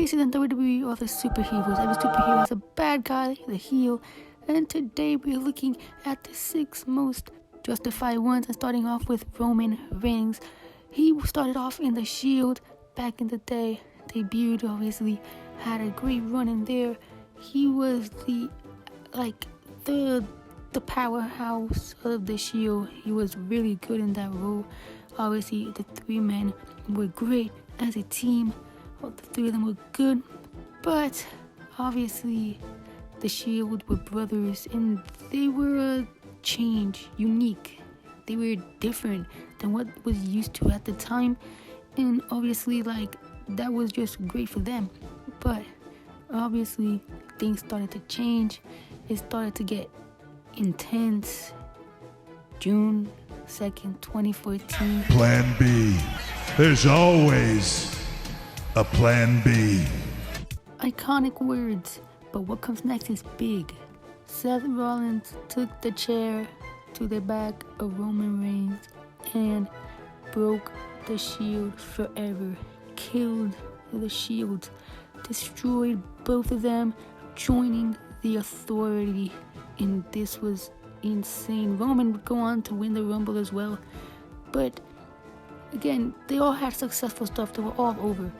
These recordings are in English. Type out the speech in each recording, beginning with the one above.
faces in WWE are the superheroes. Every superhero has a bad guy, the heel. And today we're looking at the 6 most justified ones. And starting off with Roman Reigns. He started off in the Shield back in the day. Debuted, obviously. Had a great run in there. He was the powerhouse of the Shield. He was really good in that role. Obviously, the 3 men were great as a team. All the 3 of them were good, but obviously the Shield were brothers, and they were unique. They were different than what was used to at the time, and obviously, that was just great for them. But obviously, things started to change. It started to get intense. June 2nd, 2014. Plan B. There's always a plan B. Iconic words, but what comes next is big. Seth Rollins took the chair to the back of Roman Reigns and broke the Shield forever. Killed the Shield. Destroyed both of them, joining the Authority. And this was insane. Roman would go on to win the Rumble as well. But again, they all had successful stuff. They were all over.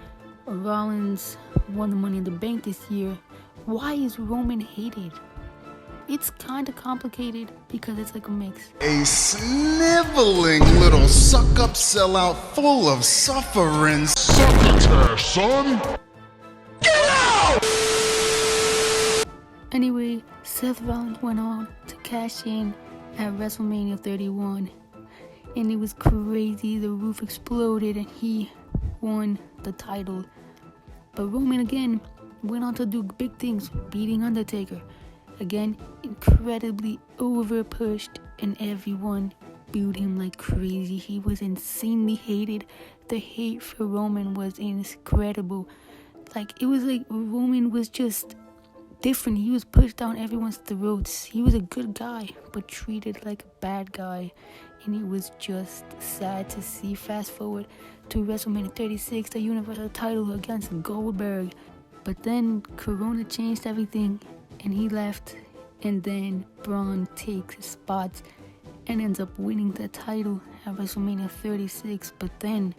Rollins won the Money in the Bank this year. Why is Roman hated? It's kind of complicated because it's like a mix. A sniveling little suck-up sellout full of suffering. Succotash, son! Get out! Anyway, Seth Rollins went on to cash in at WrestleMania 31. And it was crazy. The roof exploded and he won the title. But Roman again went on to do big things, beating Undertaker. Again, incredibly overpushed, and everyone booed him like crazy. He was insanely hated. The hate for Roman was incredible. It was like Roman was just different. He was pushed down everyone's throats. He was a good guy, but treated like a bad guy. And it was just sad to see. Fast forward to WrestleMania 36, the Universal title against Goldberg. But then Corona changed everything, and he left. And then Braun takes his spots and ends up winning the title at WrestleMania 36. But then,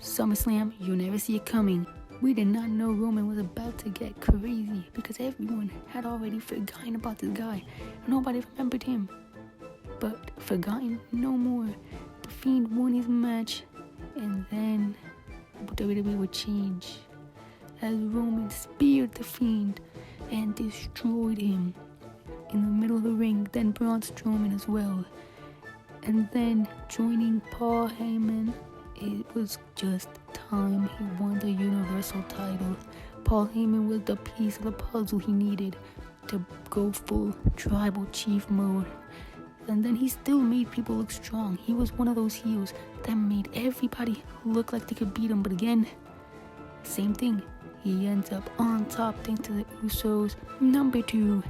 SummerSlam, you never see it coming. We did not know Roman was about to get crazy because everyone had already forgotten about this guy. Nobody remembered him. But forgotten no more. The Fiend won his match, and then WWE would change as Roman speared the Fiend and destroyed him in the middle of the ring. Then Braun Strowman as well. And then joining Paul Heyman, it was just time. He won the Universal title. Paul Heyman was the piece of the puzzle he needed to go full tribal chief mode. And then he still made people look strong. He was one of those heels that made everybody look like they could beat him. But again, same thing. He ends up on top thanks to the Usos. Number 2.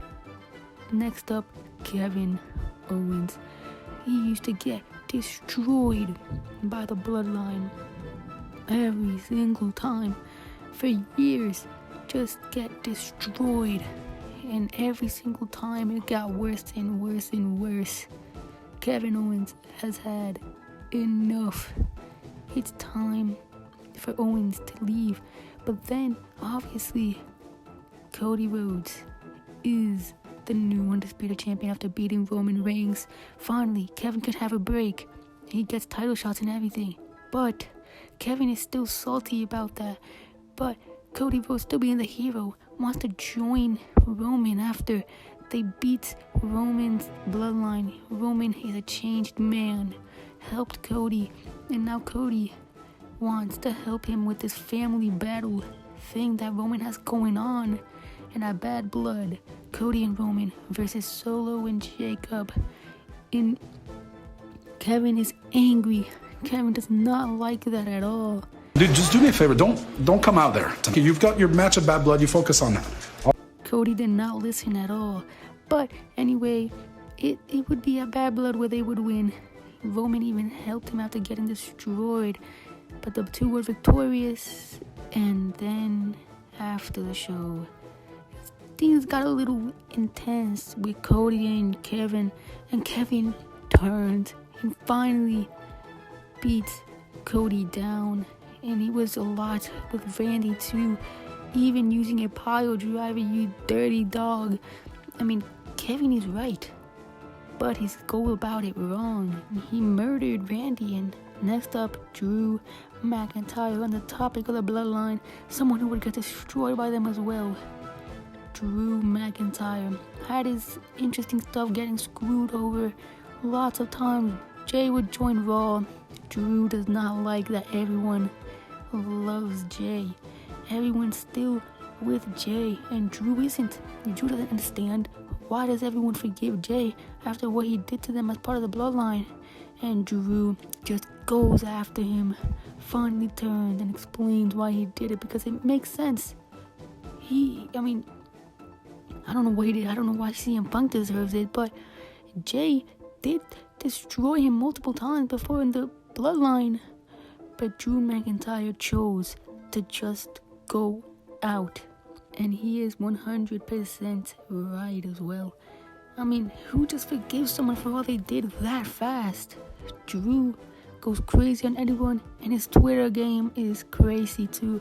Next up, Kevin Owens. He used to get destroyed by the Bloodline every single time. For years, just get destroyed. And every single time it got worse and worse and worse. Kevin Owens has had enough. It's time for Owens to leave. But then, obviously, Cody Rhodes is the new Undisputed Champion after beating Roman Reigns. Finally, Kevin could have a break. He gets title shots and everything. But Kevin is still salty about that. But Cody Rhodes, still being the hero, wants to join Roman after they beat Roman's bloodline. Roman is a changed man, helped Cody, and now Cody wants to help him with this family battle thing that Roman has going on, and that bad blood. Cody and Roman versus Solo and Jacob. And Kevin is angry. Kevin does not like that at all. Dude, just do me a favor. Don't come out there. You've got your match of bad blood. You focus on that. Cody did not listen at all. But anyway, it would be a bad blood where they would win. Roman even helped him after getting destroyed. But the two were victorious. And then after the show, things got a little intense with Cody and Kevin turned and finally beat Cody down, and it was a lot with Randy too, even using a pile driver, you dirty dog. I mean, Kevin is right, but he's go about it wrong. He murdered Randy. And next up, Drew McIntyre, on the topic of the bloodline, someone who would get destroyed by them as well. Drew McIntyre had his interesting stuff getting screwed over lots of times. Jay would join Raw. Drew does not like that everyone loves Jay. Everyone's still with Jay, and Drew isn't. Drew doesn't understand. Why does everyone forgive Jay after what he did to them as part of the bloodline? And Drew just goes after him, finally turns and explains why he did it, because it makes sense. I don't know what he did. I don't know why CM Punk deserves it, but Jay did destroy him multiple times before in the bloodline. But Drew McIntyre chose to just go out, and he is 100% right as well. I mean, who just forgives someone for all they did that fast? Drew goes crazy on everyone, and his Twitter game is crazy too.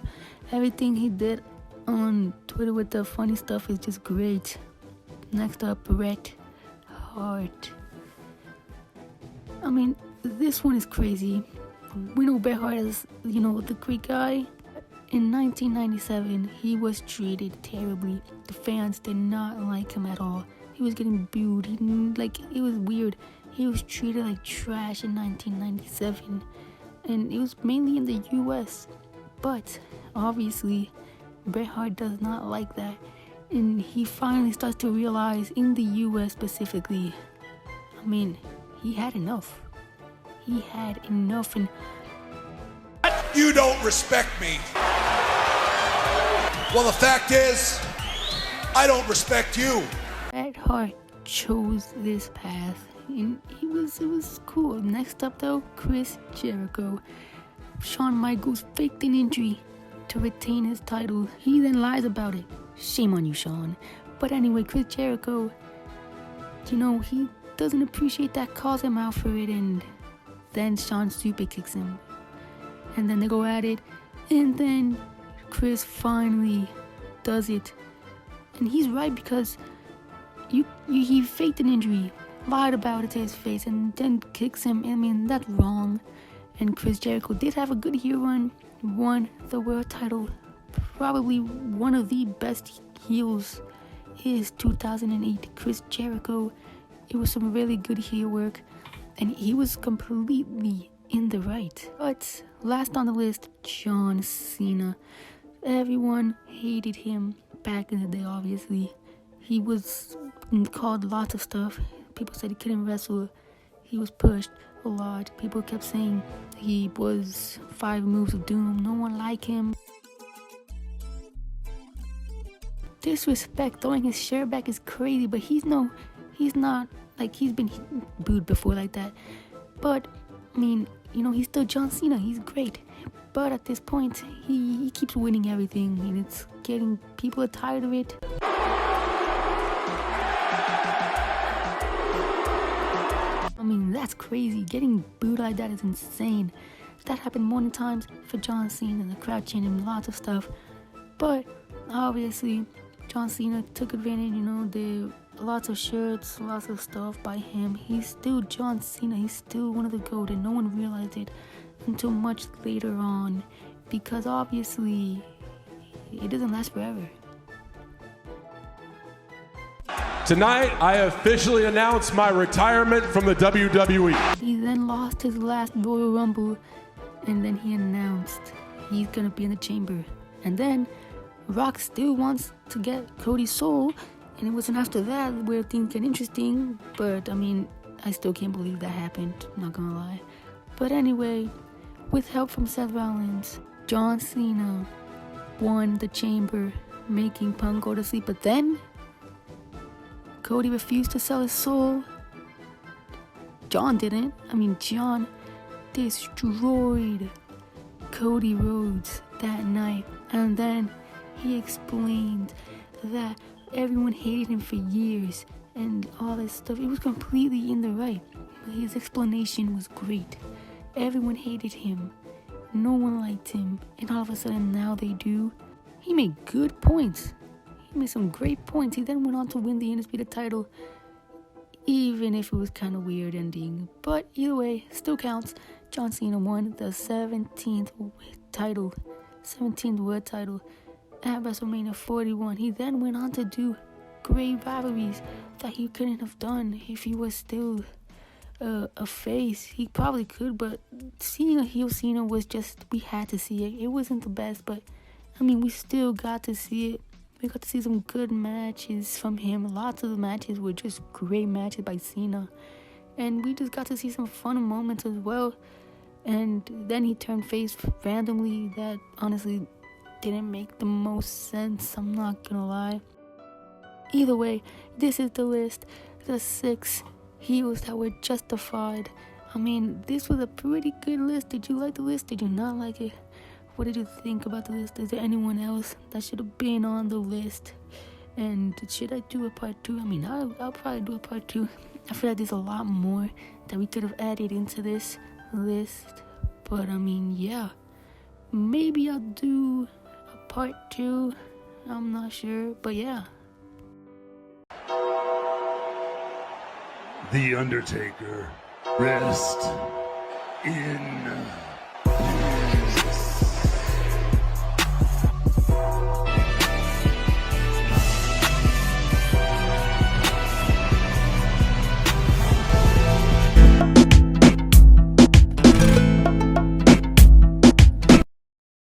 Everything he did on Twitter with the funny stuff is just great. Next up, Bret Hart. I mean, this one is crazy. We know Bret Hart as, the great guy. In 1997, he was treated terribly. The fans did not like him at all. He was getting booed. It was weird. He was treated like trash in 1997. And it was mainly in the US. But, obviously, Bret Hart does not like that. And he finally starts to realize, in the US specifically, he had enough. He had enough, and you don't respect me. Well, the fact is, I don't respect you. Bret Hart chose this path, and it was cool. Next up, though, Chris Jericho. Shawn Michaels faked an injury to retain his title. He then lies about it. Shame on you, Shawn. But anyway, Chris Jericho, he doesn't appreciate that, calls him out for it, and then Shawn super kicks him. And then they go at it, and then Chris finally does it. And he's right, because he faked an injury, lied about it to his face, and then kicks him. That's wrong. And Chris Jericho did have a good heel run, won the world title. Probably one of the best heels is 2008 Chris Jericho. It was some really good heel work, and he was completely in the right. But last on the list, John Cena. Everyone hated him back in the day, obviously. He was called lots of stuff. People said he couldn't wrestle. He was pushed a lot. People kept saying he was 5 moves of doom. No one liked him. Disrespect, throwing his shirt back is crazy, but he's not like, he's been booed before like that. But he's still John Cena. He's great. But at this point, he keeps winning everything, and it's getting, people are tired of it. That's crazy. Getting booed like that is insane. That happened more than times for John Cena, and the crowd chanting lots of stuff. But obviously, John Cena took advantage. There lots of shirts, lots of stuff by him. He's still John Cena. He's still one of the GOAT, and no one realized it until much later on, because obviously it doesn't last forever. Tonight, I officially announce my retirement from the WWE. He then lost his last Royal Rumble, and then he announced he's gonna be in the chamber. And then Rock still wants to get Cody's soul, and it wasn't after that where things get interesting. But I still can't believe that happened, not gonna lie. But anyway, with help from Seth Rollins, John Cena won the chamber, making Punk go to sleep. But then Cody refused to sell his soul. John didn't. John destroyed Cody Rhodes that night. And then he explained that everyone hated him for years and all this stuff. It was completely in the right. His explanation was great. Everyone hated him. No one liked him. And all of a sudden now they do. He made good points. He made some great points. He then went on to win the Undisputed title, even if it was kind of weird ending. But either way, still counts. John Cena won the 17th world title at WrestleMania 41. He then went on to do great rivalries that he couldn't have done if he was still a face. He probably could, but seeing a heel Cena was just, we had to see it. It wasn't the best, but I mean, we still got to see it. We got to see some good matches from him. Lots of the matches were just great matches by Cena. And we just got to see some fun moments as well. And then he turned face randomly. That honestly didn't make the most sense, I'm not gonna lie. Either way, this is the list. The 6 heels that were justified. I mean, this was a pretty good list. Did you like the list? Did you not like it? What did you think about the list? Is there anyone else that should have been on the list? And should I do a part 2? I mean, I'll probably do a part 2. I feel like there's a lot more that we could have added into this list. But I mean, yeah. Maybe I'll do a part 2. I'm not sure. But yeah. The Undertaker, rest in